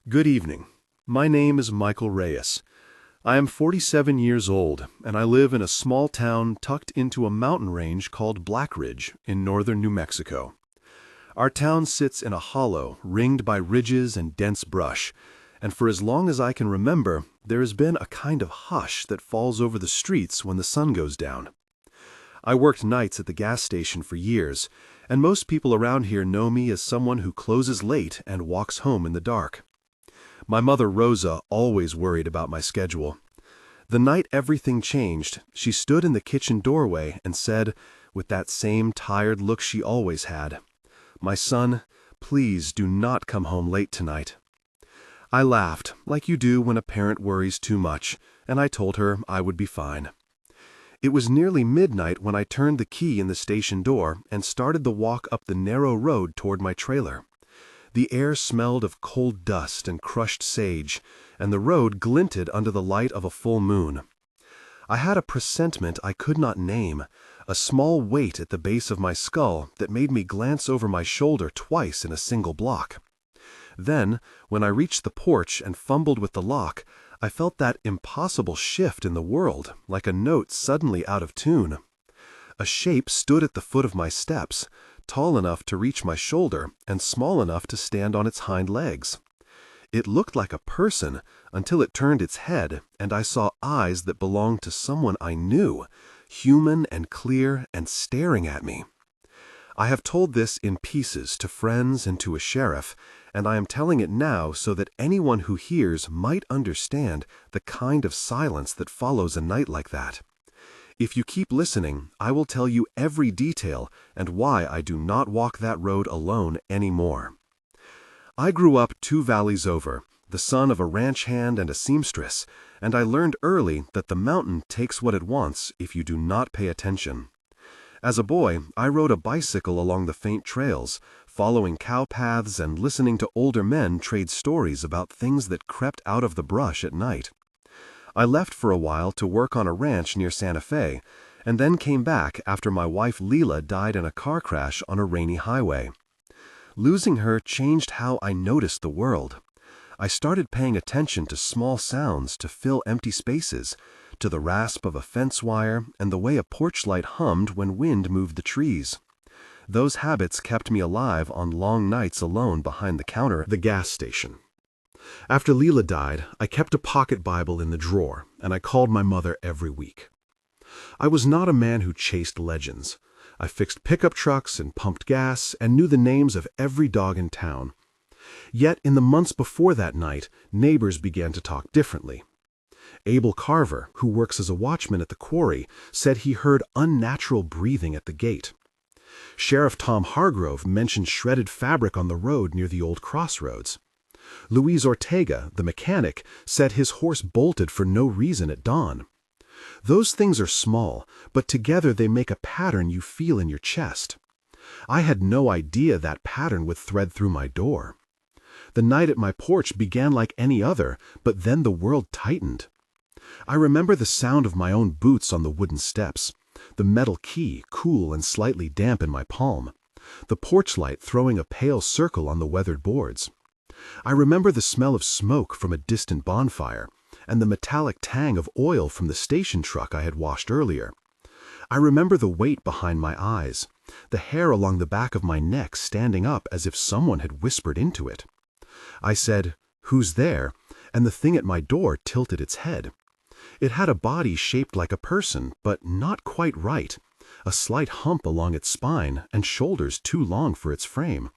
Good evening. My name is Michael Reyes. I am 47 years old, and I live in a small town tucked into a mountain range called Blackridge in northern New Mexico. Our town sits in a hollow ringed by ridges and dense brush, and for as long as I can remember, there has been a kind of hush that falls over the streets when the sun goes down. I worked nights at the gas station for years, and most people around here know me as someone who closes late and walks home in the dark. My mother Rosa always worried about my schedule. The night everything changed, she stood in the kitchen doorway and said, with that same tired look she always had, "My son, please do not come home late tonight." I laughed, like you do when a parent worries too much, and I told her I would be fine. It was nearly midnight when I turned the key in the station door and started the walk up the narrow road toward my trailer. The air smelled of cold dust and crushed sage, and the road glinted under the light of a full moon. I had a presentiment I could not name, a small weight at the base of my skull that made me glance over my shoulder twice in a single block. Then, when I reached the porch and fumbled with the lock, I felt that impossible shift in the world, like a note suddenly out of tune. A shape stood at the foot of my steps, tall enough to reach my shoulder and small enough to stand on its hind legs. It looked like a person until it turned its head and I saw eyes that belonged to someone I knew, human and clear and staring at me. I have told this in pieces to friends and to a sheriff, and I am telling it now so that anyone who hears might understand the kind of silence that follows a night like that. If you keep listening, I will tell you every detail and why I do not walk that road alone anymore. I grew up 2 valleys over, the son of a ranch hand and a seamstress, and I learned early that the mountain takes what it wants if you do not pay attention. As a boy, I rode a bicycle along the faint trails, following cow paths and listening to older men trade stories about things that crept out of the brush at night. I left for a while to work on a ranch near Santa Fe, and then came back after my wife Leela died in a car crash on a rainy highway. Losing her changed how I noticed the world. I started paying attention to small sounds to fill empty spaces, to the rasp of a fence wire and the way a porch light hummed when wind moved the trees. Those habits kept me alive on long nights alone behind the counter at the gas station. After Leela died, I kept a pocket Bible in the drawer, and I called my mother every week. I was not a man who chased legends. I fixed pickup trucks and pumped gas and knew the names of every dog in town. Yet in the months before that night, neighbors began to talk differently. Abel Carver, who works as a watchman at the quarry, said he heard unnatural breathing at the gate. Sheriff Tom Hargrove mentioned shredded fabric on the road near the old crossroads. Luis Ortega, the mechanic, said his horse bolted for no reason at dawn. Those things are small, but together they make a pattern you feel in your chest. I had no idea that pattern would thread through my door. The night at my porch began like any other, but then the world tightened. I remember the sound of my own boots on the wooden steps, the metal key cool and slightly damp in my palm, the porch light throwing a pale circle on the weathered boards. I remember the smell of smoke from a distant bonfire, and the metallic tang of oil from the station truck I had washed earlier. I remember the weight behind my eyes, the hair along the back of my neck standing up as if someone had whispered into it. I said, "Who's there?" and the thing at my door tilted its head. It had a body shaped like a person, but not quite right, a slight hump along its spine and shoulders too long for its frame.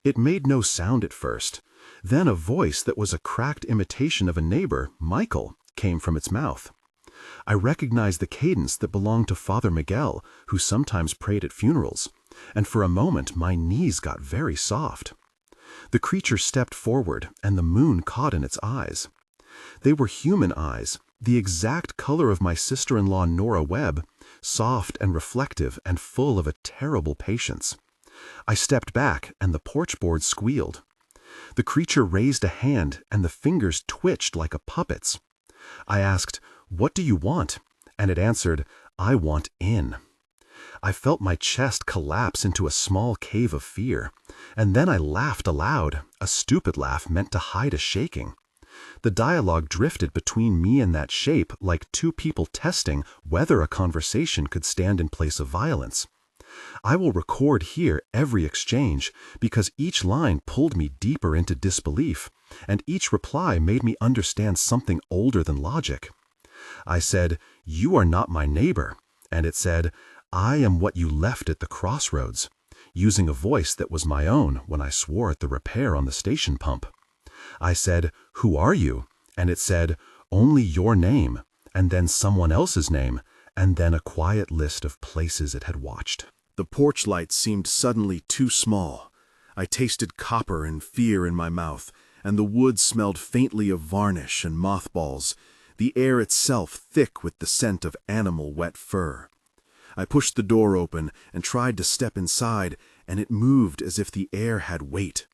It made no sound at first. Then a voice that was a cracked imitation of a neighbor, Michael, came from its mouth. I recognized the cadence that belonged to Father Miguel, who sometimes prayed at funerals, and for a moment my knees got very soft. The creature stepped forward, and the moon caught in its eyes. They were human eyes, the exact color of my sister-in-law Nora Webb, soft and reflective and full of a terrible patience. I stepped back, and the porch board squealed. The creature raised a hand, and the fingers twitched like a puppet's. I asked, "What do you want?" And it answered, "I want in." I felt my chest collapse into a small cave of fear, and then I laughed aloud, a stupid laugh meant to hide a shaking. The dialogue drifted between me and that shape like two people testing whether a conversation could stand in place of violence. I will record here every exchange because each line pulled me deeper into disbelief, and each reply made me understand something older than logic. I said, "You are not my neighbor," and it said, "I am what you left at the crossroads," using a voice that was my own when I swore at the repair on the station pump. I said, "Who are you?" and it said, "Only your name," and then someone else's name, and then a quiet list of places it had watched. The porch light seemed suddenly too small. I tasted copper and fear in my mouth, and the wood smelled faintly of varnish and mothballs, the air itself thick with the scent of animal wet fur. I pushed the door open and tried to step inside, and it moved as if the air had weight.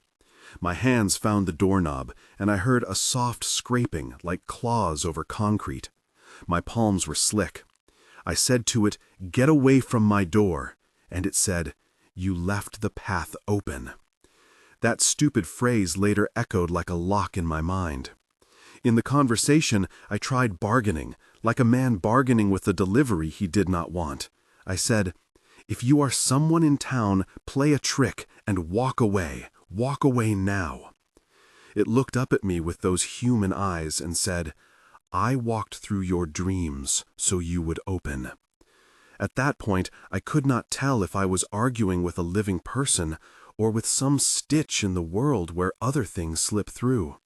My hands found the doorknob, and I heard a soft scraping like claws over concrete. My palms were slick. I said to it, "Get away from my door," and it said, "You left the path open." That stupid phrase later echoed like a lock in my mind. In the conversation, I tried bargaining, like a man bargaining with the delivery he did not want. I said, "If you are someone in town, play a trick and walk away now." It looked up at me with those human eyes and said, "I walked through your dreams so you would open." At that point, I could not tell if I was arguing with a living person or with some stitch in the world where other things slip through.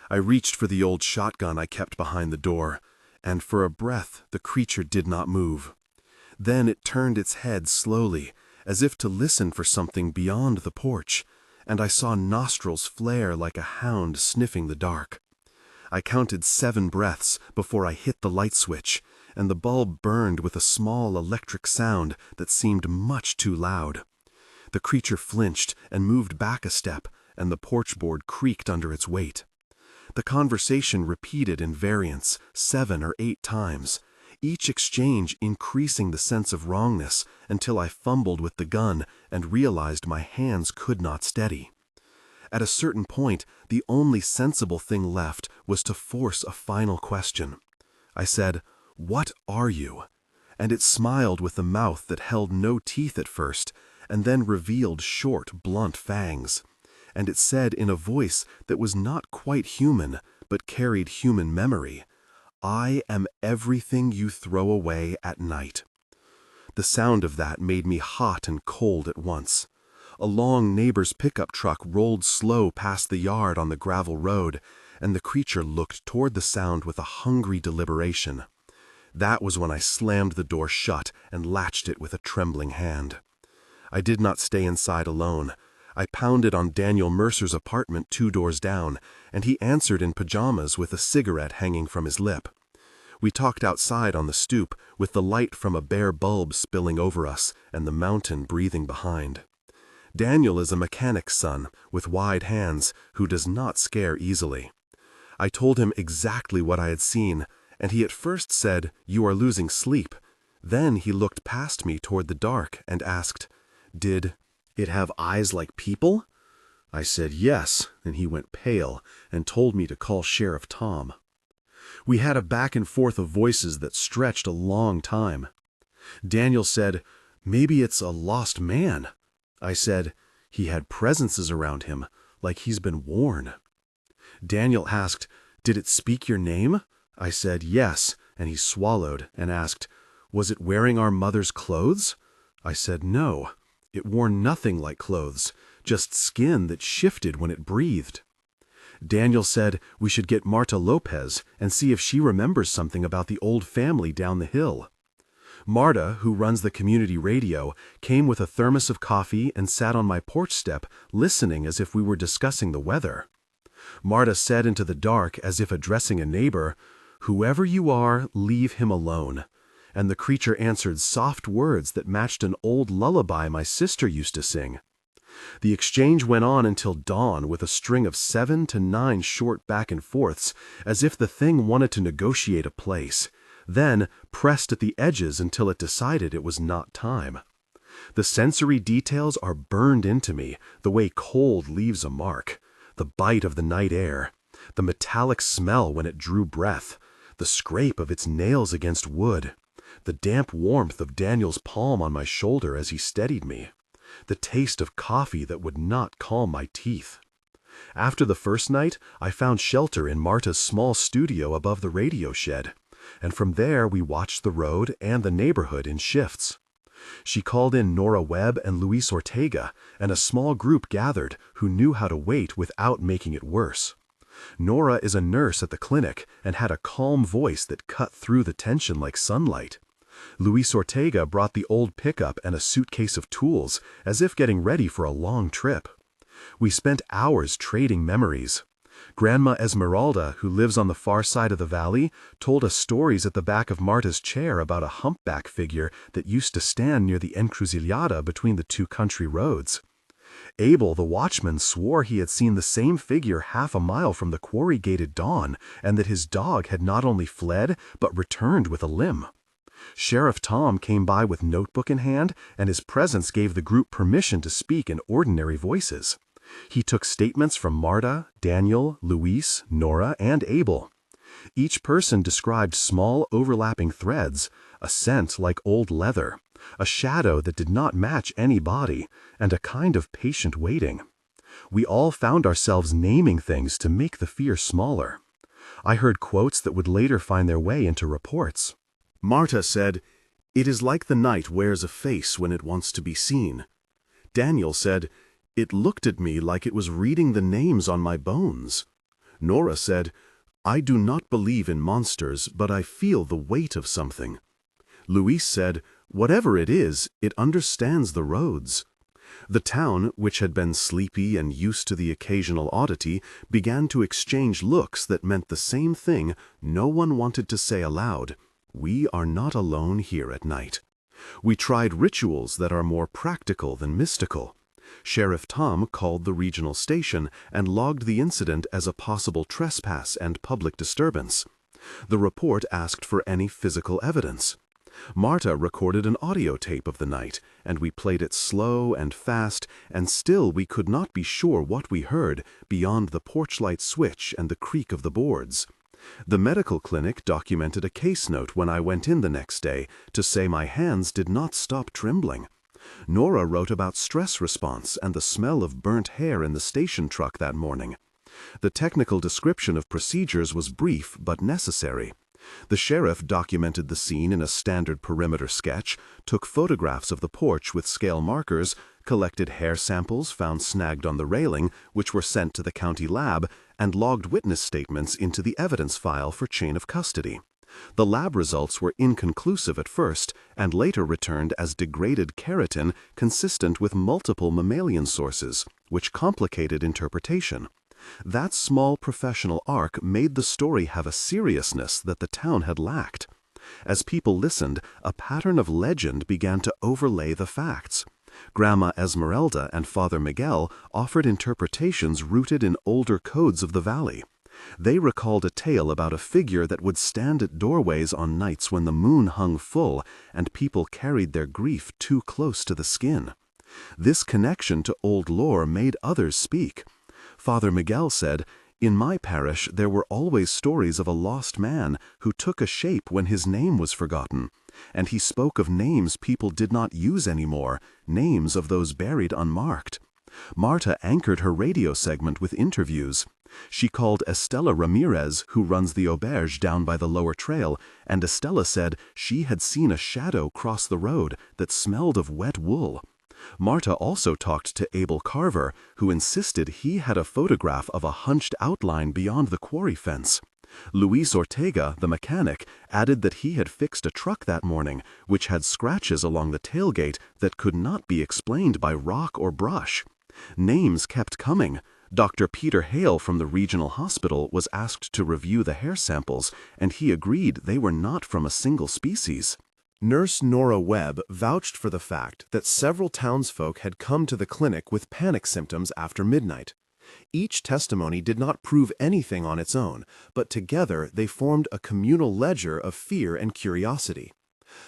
I reached for the old shotgun I kept behind the door, and for a breath the creature did not move. Then it turned its head slowly, as if to listen for something beyond the porch, and I saw nostrils flare like a hound sniffing the dark. I counted 7 breaths before I hit the light switch, and the bulb burned with a small electric sound that seemed much too loud. The creature flinched and moved back a step, and the porch board creaked under its weight. The conversation repeated in variants 7 or 8 times, each exchange increasing the sense of wrongness until I fumbled with the gun and realized my hands could not steady. At a certain point, the only sensible thing left was to force a final question. I said, "What are you?" And it smiled with a mouth that held no teeth at first, and then revealed short, blunt fangs. And it said in a voice that was not quite human, but carried human memory, "I am everything you throw away at night." The sound of that made me hot and cold at once. A long neighbor's pickup truck rolled slow past the yard on the gravel road, and the creature looked toward the sound with a hungry deliberation. That was when I slammed the door shut and latched it with a trembling hand. I did not stay inside alone. I pounded on Daniel Mercer's apartment 2 doors down, and he answered in pajamas with a cigarette hanging from his lip. We talked outside on the stoop, with the light from a bare bulb spilling over us and the mountain breathing behind. Daniel is a mechanic's son, with wide hands, who does not scare easily. I told him exactly what I had seen, and he at first said, "You are losing sleep." Then he looked past me toward the dark and asked, "Did it have eyes like people?" I said yes, and he went pale and told me to call Sheriff Tom. We had a back and forth of voices that stretched a long time. Daniel said, "Maybe it's a lost man." I said, "He had presences around him, like he's been worn." Daniel asked, "Did it speak your name?" I said yes, and he swallowed and asked, "Was it wearing our mother's clothes?" I said no. It wore nothing like clothes, just skin that shifted when it breathed. Daniel said we should get Marta Lopez and see if she remembers something about the old family down the hill. Marta, who runs the community radio, came with a thermos of coffee and sat on my porch step, listening as if we were discussing the weather. Marta said into the dark, as if addressing a neighbor, "Whoever you are, leave him alone." And the creature answered soft words that matched an old lullaby my sister used to sing. The exchange went on until dawn with a string of 7 to 9 short back and forths, as if the thing wanted to negotiate a place. then pressed at the edges until it decided it was not time. The sensory details are burned into me, the way cold leaves a mark, the bite of the night air, the metallic smell when it drew breath, the scrape of its nails against wood, the damp warmth of Daniel's palm on my shoulder as he steadied me, the taste of coffee that would not calm my teeth. After the first night, I found shelter in Marta's small studio above the radio shed, and from there we watched the road and the neighborhood in shifts. She called in Nora Webb and Luis Ortega, and a small group gathered who knew how to wait without making it worse. Nora is a nurse at the clinic and had a calm voice that cut through the tension like sunlight. Luis Ortega brought the old pickup and a suitcase of tools, as if getting ready for a long trip. We spent hours trading memories. Grandma Esmeralda, who lives on the far side of the valley, told us stories at the back of Marta's chair about a humpback figure that used to stand near the encrucijada between the two country roads. Abel, the watchman, swore he had seen the same figure half a mile from the quarry gate at dawn, and that his dog had not only fled, but returned with a limb. Sheriff Tom came by with notebook in hand, and his presence gave the group permission to speak in ordinary voices. He took statements from Marta, Daniel, Luis, Nora, and Abel. Each person described small overlapping threads, a scent like old leather, a shadow that did not match any body, and a kind of patient waiting. We all found ourselves naming things to make the fear smaller. I heard quotes that would later find their way into reports. Marta said, "It is like the night wears a face when it wants to be seen." Daniel said, "It looked at me like it was reading the names on my bones." Nora said, "I do not believe in monsters, but I feel the weight of something." Luis said, "Whatever it is, it understands the roads." The town, which had been sleepy and used to the occasional oddity, began to exchange looks that meant the same thing no one wanted to say aloud: "We are not alone here at night." We tried rituals that are more practical than mystical. Sheriff Tom called the regional station and logged the incident as a possible trespass and public disturbance. The report asked for any physical evidence. Marta recorded an audio tape of the night, and we played it slow and fast, and still we could not be sure what we heard beyond the porch light switch and the creak of the boards. The medical clinic documented a case note when I went in the next day to say my hands did not stop trembling. Nora wrote about stress response and the smell of burnt hair in the station truck that morning. The technical description of procedures was brief but necessary. The sheriff documented the scene in a standard perimeter sketch, took photographs of the porch with scale markers, collected hair samples found snagged on the railing, which were sent to the county lab, and logged witness statements into the evidence file for chain of custody. The lab results were inconclusive at first, and later returned as degraded keratin consistent with multiple mammalian sources, which complicated interpretation. That small professional arc made the story have a seriousness that the town had lacked. As people listened, a pattern of legend began to overlay the facts. Grandma Esmeralda and Father Miguel offered interpretations rooted in older codes of the valley. They recalled a tale about a figure that would stand at doorways on nights when the moon hung full and people carried their grief too close to the skin. This connection to old lore made others speak. Father Miguel said, "In my parish there were always stories of a lost man who took a shape when his name was forgotten, and he spoke of names people did not use anymore, names of those buried unmarked." Marta anchored her radio segment with interviews. She called Estela Ramirez, who runs the auberge down by the lower trail, and Estela said she had seen a shadow cross the road that smelled of wet wool. Marta also talked to Abel Carver, who insisted he had a photograph of a hunched outline beyond the quarry fence. Luis Ortega, the mechanic, added that he had fixed a truck that morning, which had scratches along the tailgate that could not be explained by rock or brush. Names kept coming. Dr. Peter Hale from the regional hospital was asked to review the hair samples, and he agreed they were not from a single species. Nurse Nora Webb vouched for the fact that several townsfolk had come to the clinic with panic symptoms after midnight. Each testimony did not prove anything on its own, but together they formed a communal ledger of fear and curiosity.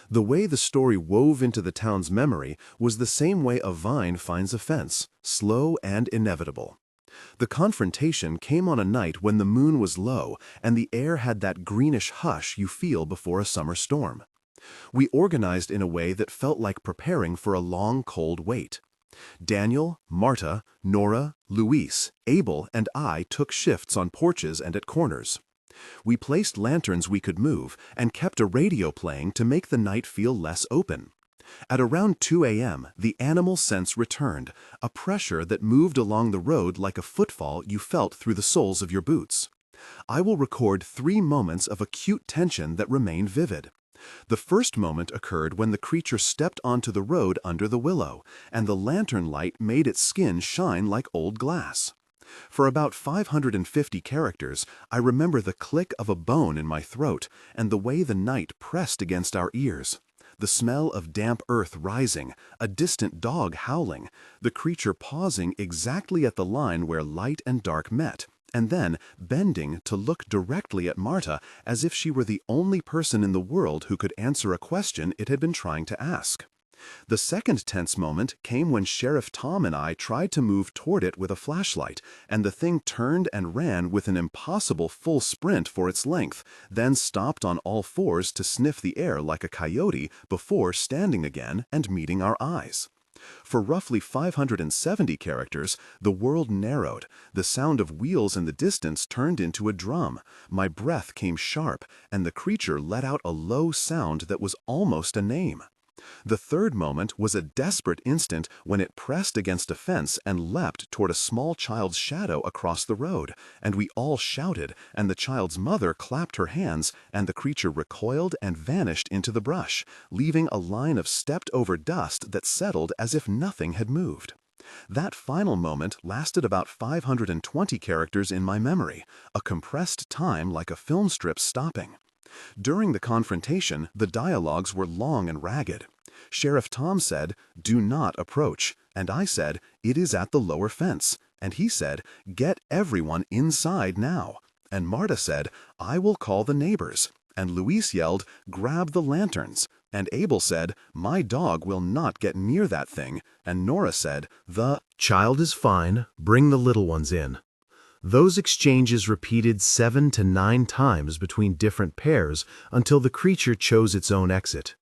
The way the story wove into the town's memory was the same way a vine finds a fence, slow and inevitable. The confrontation came on a night when the moon was low and the air had that greenish hush you feel before a summer storm. We organized in a way that felt like preparing for a long, cold wait. Daniel, Marta, Nora, Luis, Abel, and I took shifts on porches and at corners. We placed lanterns we could move and kept a radio playing to make the night feel less open. At around 2 a.m., the animal sense returned, a pressure that moved along the road like a footfall you felt through the soles of your boots. I will record 3 moments of acute tension that remain vivid. The first moment occurred when the creature stepped onto the road under the willow, and the lantern light made its skin shine like old glass. For about 550 characters, I remember the click of a bone in my throat and the way the night pressed against our ears. The smell of damp earth rising, a distant dog howling, the creature pausing exactly at the line where light and dark met, and then bending to look directly at Marta as if she were the only person in the world who could answer a question it had been trying to ask. The second tense moment came when Sheriff Tom and I tried to move toward it with a flashlight, and the thing turned and ran with an impossible full sprint for its length, then stopped on all fours to sniff the air like a coyote before standing again and meeting our eyes. For roughly 570 characters, the world narrowed, the sound of wheels in the distance turned into a drum, my breath came sharp, and the creature let out a low sound that was almost a name. The third moment was a desperate instant when it pressed against a fence and leapt toward a small child's shadow across the road, and we all shouted, and the child's mother clapped her hands, and the creature recoiled and vanished into the brush, leaving a line of stepped-over dust that settled as if nothing had moved. That final moment lasted about 520 characters in my memory, a compressed time like a film strip stopping. During the confrontation, the dialogues were long and ragged. Sheriff Tom said, "Do not approach," and I said, "It is at the lower fence," and he said, "Get everyone inside now," and Marta said, "I will call the neighbors," and Luis yelled, "Grab the lanterns," and Abel said, "My dog will not get near that thing," and Nora said, "The child is fine, bring the little ones in." Those exchanges repeated 7 to 9 times between different pairs until the creature chose its own exit.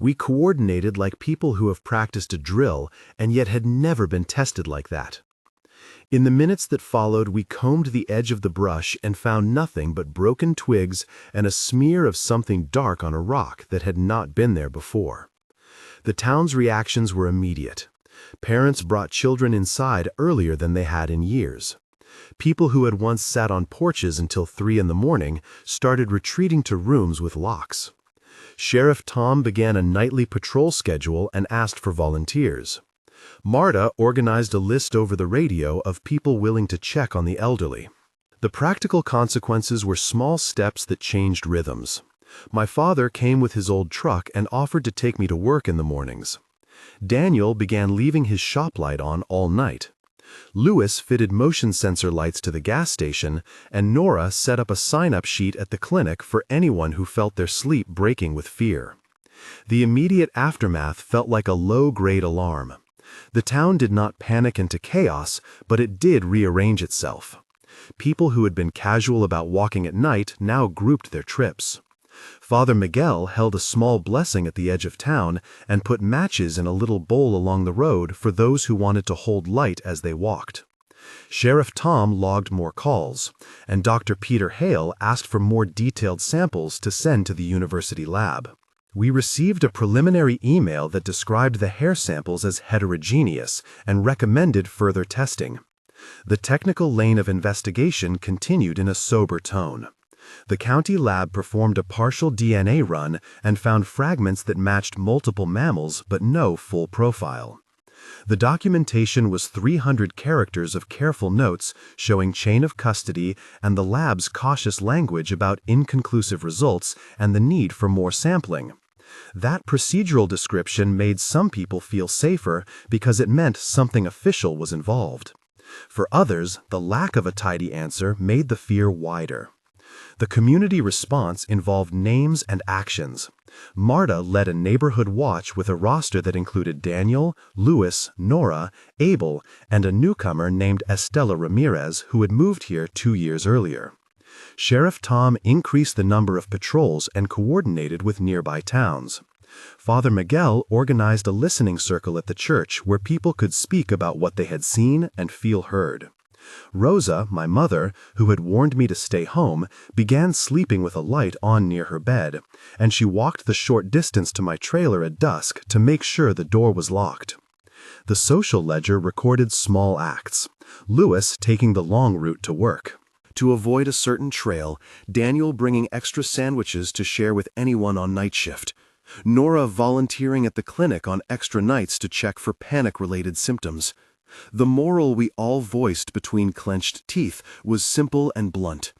We coordinated like people who have practiced a drill and yet had never been tested like that. In the minutes that followed, we combed the edge of the brush and found nothing but broken twigs and a smear of something dark on a rock that had not been there before. The town's reactions were immediate. Parents brought children inside earlier than they had in years. People who had once sat on porches until 3 in the morning started retreating to rooms with locks. Sheriff Tom began a nightly patrol schedule and asked for volunteers. Marta organized a list over the radio of people willing to check on the elderly. The practical consequences were small steps that changed rhythms. My father came with his old truck and offered to take me to work in the mornings. Daniel began leaving his shop light on all night. Louis fitted motion sensor lights to the gas station, and Nora set up a sign-up sheet at the clinic for anyone who felt their sleep breaking with fear. The immediate aftermath felt like a low-grade alarm. The town did not panic into chaos, but it did rearrange itself. People who had been casual about walking at night now grouped their trips. Father Miguel held a small blessing at the edge of town and put matches in a little bowl along the road for those who wanted to hold light as they walked. Sheriff Tom logged more calls, and Dr. Peter Hale asked for more detailed samples to send to the university lab. We received a preliminary email that described the hair samples as heterogeneous and recommended further testing. The technical lane of investigation continued in a sober tone. The county lab performed a partial DNA run and found fragments that matched multiple mammals but no full profile. The documentation was 300 characters of careful notes showing chain of custody and the lab's cautious language about inconclusive results and the need for more sampling. That procedural description made some people feel safer because it meant something official was involved. For others, the lack of a tidy answer made the fear wider. The community response involved names and actions. Marta led a neighborhood watch with a roster that included Daniel, Louis, Nora, Abel, and a newcomer named Estela Ramirez who had moved here 2 years earlier. Sheriff Tom increased the number of patrols and coordinated with nearby towns. Father Miguel organized a listening circle at the church where people could speak about what they had seen and feel heard. Rosa, my mother, who had warned me to stay home, began sleeping with a light on near her bed, and she walked the short distance to my trailer at dusk to make sure the door was locked. The social ledger recorded small acts. Louis taking the long route to work. To avoid a certain trail, Daniel bringing extra sandwiches to share with anyone on night shift. Nora volunteering at the clinic on extra nights to check for panic-related symptoms. The moral we all voiced between clenched teeth was simple and blunt.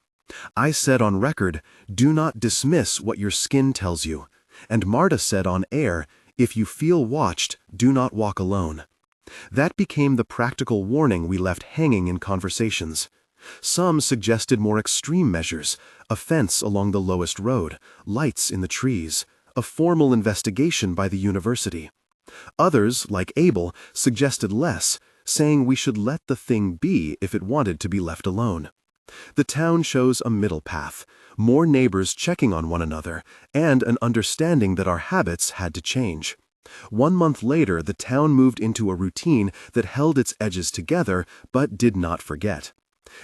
I said on record, "Do not dismiss what your skin tells you." And Marta said on air, "If you feel watched, do not walk alone." That became the practical warning we left hanging in conversations. Some suggested more extreme measures: a fence along the lowest road, lights in the trees, a formal investigation by the university. Others, like Abel, suggested less, saying we should let the thing be if it wanted to be left alone. The town chose a middle path, more neighbors checking on one another, and an understanding that our habits had to change. 1 month later, the town moved into a routine that held its edges together but did not forget.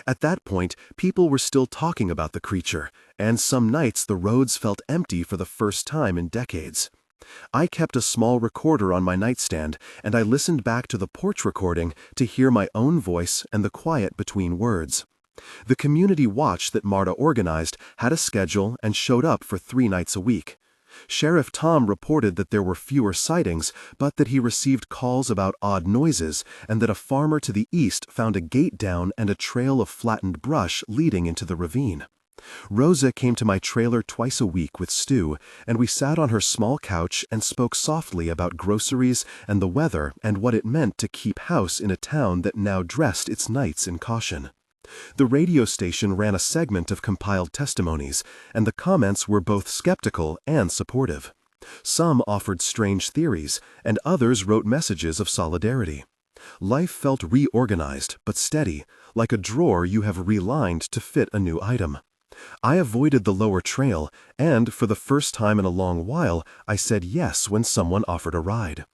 At that point, people were still talking about the creature, and some nights the roads felt empty for the first time in decades. I kept a small recorder on my nightstand, and I listened back to the porch recording to hear my own voice and the quiet between words. The community watch that Marta organized had a schedule and showed up for 3 nights a week. Sheriff Tom reported that there were fewer sightings, but that he received calls about odd noises and that a farmer to the east found a gate down and a trail of flattened brush leading into the ravine. Rosa came to my trailer twice a week with Stu, and we sat on her small couch and spoke softly about groceries and the weather and what it meant to keep house in a town that now dressed its nights in caution. The radio station ran a segment of compiled testimonies, and the comments were both skeptical and supportive. Some offered strange theories, and others wrote messages of solidarity. Life felt reorganized but steady, like a drawer you have relined to fit a new item. I avoided the lower trail, and for the first time in a long while, I said yes when someone offered a ride.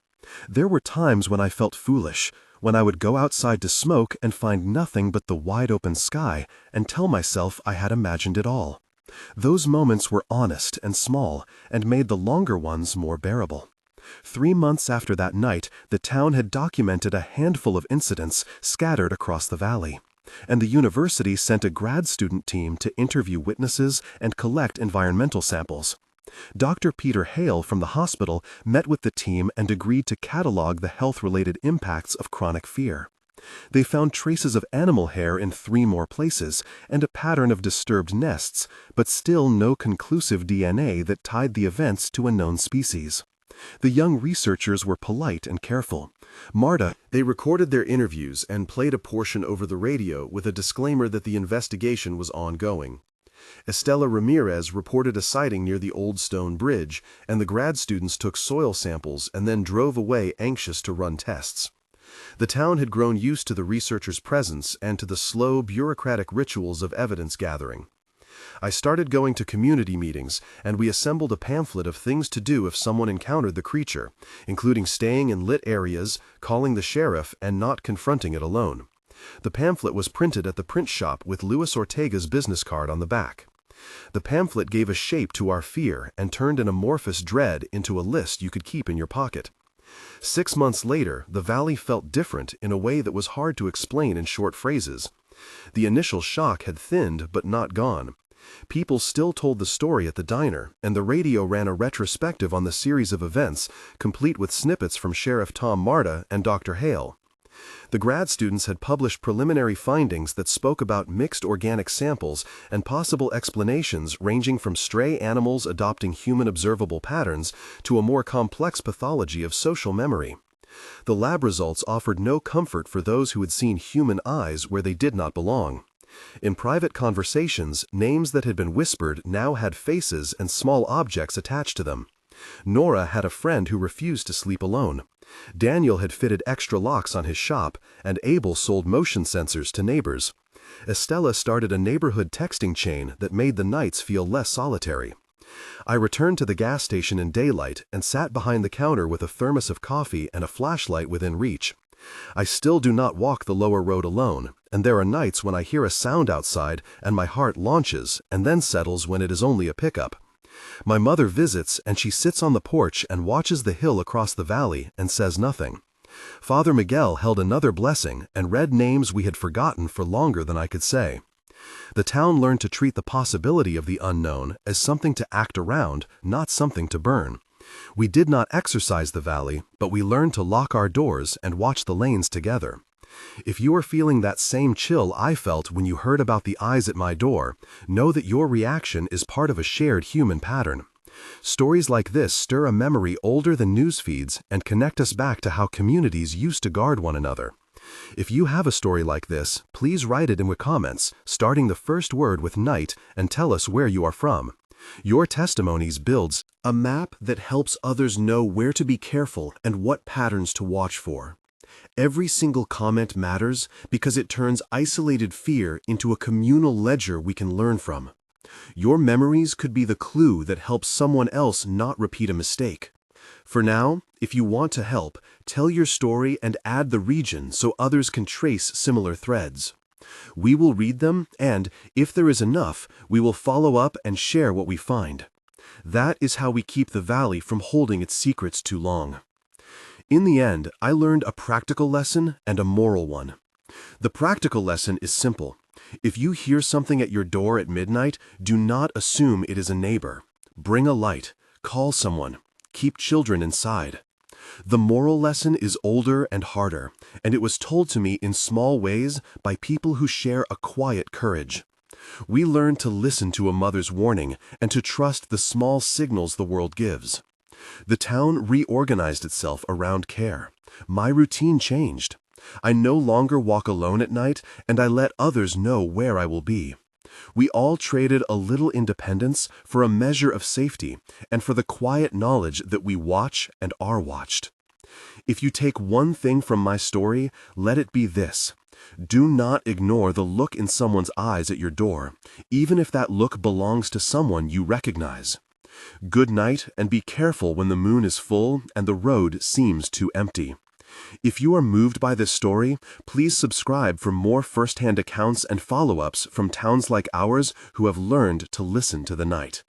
There were times when I felt foolish, when I would go outside to smoke and find nothing but the wide-open sky and tell myself I had imagined it all. Those moments were honest and small and made the longer ones more bearable. 3 months after that night, the town had documented a handful of incidents scattered across the valley, and the university sent a grad student team to interview witnesses and collect environmental samples. Dr. Peter Hale from the hospital met with the team and agreed to catalog the health-related impacts of chronic fear. They found traces of animal hair in 3 more places and a pattern of disturbed nests, but still no conclusive DNA that tied the events to a known species. The young researchers were polite and careful. Marta, they recorded their interviews and played a portion over the radio with a disclaimer that the investigation was ongoing. Estela Ramirez reported a sighting near the old stone bridge, and the grad students took soil samples and then drove away anxious to run tests. The town had grown used to the researchers' presence and to the slow, bureaucratic rituals of evidence gathering. I started going to community meetings, and we assembled a pamphlet of things to do if someone encountered the creature, including staying in lit areas, calling the sheriff, and not confronting it alone. The pamphlet was printed at the print shop with Luis Ortega's business card on the back. The pamphlet gave a shape to our fear and turned an amorphous dread into a list you could keep in your pocket. 6 months later, the valley felt different in a way that was hard to explain in short phrases. The initial shock had thinned but not gone. People still told the story at the diner, and the radio ran a retrospective on the series of events, complete with snippets from Sheriff Tom Marta and Dr. Hale. The grad students had published preliminary findings that spoke about mixed organic samples and possible explanations ranging from stray animals adopting human observable patterns to a more complex pathology of social memory. The lab results offered no comfort for those who had seen human eyes where they did not belong. In private conversations, names that had been whispered now had faces and small objects attached to them. Nora had a friend who refused to sleep alone. Daniel had fitted extra locks on his shop, and Abel sold motion sensors to neighbors. Estella started a neighborhood texting chain that made the nights feel less solitary. I returned to the gas station in daylight and sat behind the counter with a thermos of coffee and a flashlight within reach. I still do not walk the lower road alone, and there are nights when I hear a sound outside and my heart launches and then settles when it is only a pickup. My mother visits and she sits on the porch and watches the hill across the valley and says nothing. Father Miguel held another blessing and read names we had forgotten for longer than I could say. The town learned to treat the possibility of the unknown as something to act around, not something to burn. We did not exorcise the valley, but we learned to lock our doors and watch the lanes together. If you are feeling that same chill I felt when you heard about the eyes at my door, know that your reaction is part of a shared human pattern. Stories like this stir a memory older than news feeds and connect us back to how communities used to guard one another. If you have a story like this, please write it in the comments, starting the first word with night, and tell us where you are from. Your testimonies builds a map that helps others know where to be careful and what patterns to watch for. Every single comment matters because it turns isolated fear into a communal ledger we can learn from. Your memories could be the clue that helps someone else not repeat a mistake. For now, if you want to help, tell your story and add the region so others can trace similar threads. We will read them and, if there is enough, we will follow up and share what we find. That is how we keep the valley from holding its secrets too long. In the end, I learned a practical lesson and a moral one. The practical lesson is simple. If you hear something at your door at midnight, do not assume it is a neighbor. Bring a light. Call someone. Keep children inside. The moral lesson is older and harder, and it was told to me in small ways by people who share a quiet courage. We learned to listen to a mother's warning and to trust the small signals the world gives. The town reorganized itself around care. My routine changed. I no longer walk alone at night, and I let others know where I will be. We all traded a little independence for a measure of safety and for the quiet knowledge that we watch and are watched. If you take one thing from my story, let it be this. Do not ignore the look in someone's eyes at your door, even if that look belongs to someone you recognize. Good night, and be careful when the moon is full and the road seems too empty. If you are moved by this story, please subscribe for more first-hand accounts and follow-ups from towns like ours who have learned to listen to the night.